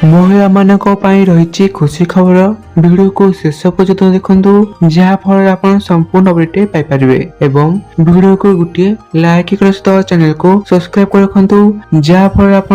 महिला मानक पई रही खुशी खबर। वीडियो को शेष पर्यंत देखंतु जहाँ फल आप संपूर्ण अपडेट पाई परिबे एवं वीडियो को गुटे लाइक कर चैनल को सब्सक्राइब कर रखंतु जहाँ फल आप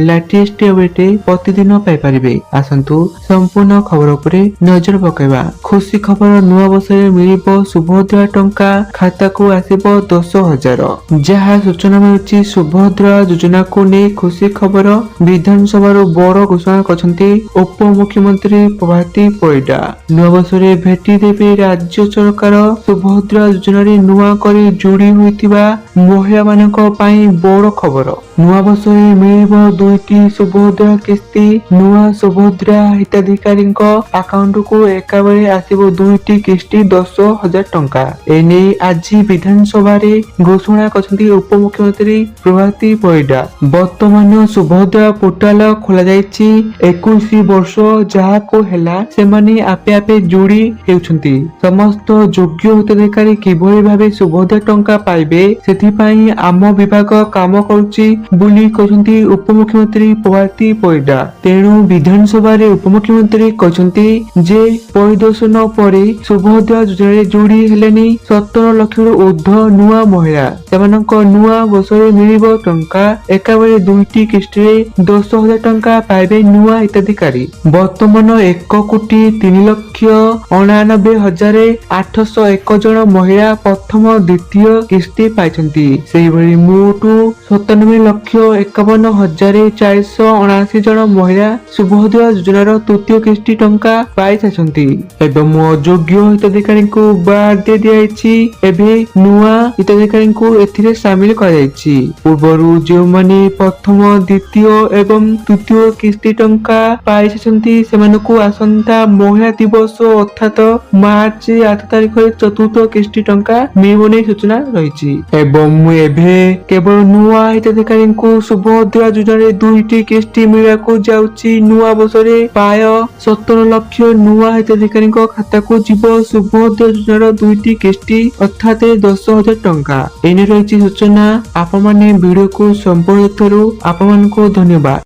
लेटेस्ट अपडेट प्रतिदिन पाई परिबे। आसंतु संपूर्ण खबर उपरे नजर पकेबा। खुशी खबर नुआ वर्षे मिलिबो सुभद्रा टंका खाता को आसीबो 10,000। जहाँ सूचना मिलुछि सुभद्रा योजना को नै खुशी खबर विधानसभा बड़ घोषणा करछन्ती उप मुख्यमंत्री प्रभाती परिडा। नुआ वर्षरे भेटी देबे राज्य सरकार सुभद्रा योजना रे नुआ करी जोड़ी होइतिबा महिला मानक पई बड़ खबर। नुआ वर्षरे मिलिबो 2टी सुभद्रा किस्ती। नुआ सुभद्रा हिताधिकारी अकाउंट को एकाबेले आसीबो 2टी किस्ती 10,000 टंका। एने आज विधानसभा रे घोषणा करछन्ती उप मुख्यमंत्री प्रभाती परिडा। वर्तमान सुभद्रा पोर्टाल खोला जायछि। 21 वर्ष जहा को हेला सेमाने आपे आपे जोड़ी हेउछन्ती। समस्त योग्य हिताधिकारी किभଳି भाबे सुभद्रा टंका पाइबे सेथि पई आम विभाग काम करूछि बुली कहछन्ती उप मुख्यमंत्री प्रभाती परिडा। तेणु विधानसभा रे उप मुख्यमंत्री कहछन्ती जे परिदर्शन परे सुभद्रा योजना जोड़ी हेलेनी 17 लाख ऊर्ध्व नुआ महिला सेमानक नुआ वर्षरे मिलिबो टंका एकाबेले 2टी किस्ती 10,000 टंका पाइबे नुआ हिताधिकारी। वर्तमान 1,93,99,801 जन महिला प्रथम द्वितीय किस्ती पाइछन्ती। सेहिभଳି मोट 97,51,479 जन महिला सुभद्रा योजनार तृतीय किस्ती टंका पाई सारिछन्ती एवं अयोग्य हिताधिकारी को बाद दे दियाछि। एबे नुआ हिताधिकारी को एथिरे शामिल कराଯାଇଛି। पूर्वरु जो माने प्रथम द्वितीय एवं तृतीय किस्ती टंका पाई सारिछन्ती सेमानकु आसंता महिला दिवस अर्थात मार्च 8 तारिख चतुर्थ किस्ती टंका मिलिबने सूचना रहिछि। एवं एबे केवल नुआ हिताधिकारी को सुभद्रा योजना 2टी किस्ती मिलको जाउछि। नुआ वर्षरे प्राय 17 लाख नुआ हिताधिकारी खाता को जीव सुभद्रा योजनार 2टी किस्ती अर्थात 10,000 टंका। एने रहिछि सूचना। आपण माने वीडियो को संपूर्ण थरु आपण मानको धन्यवाद।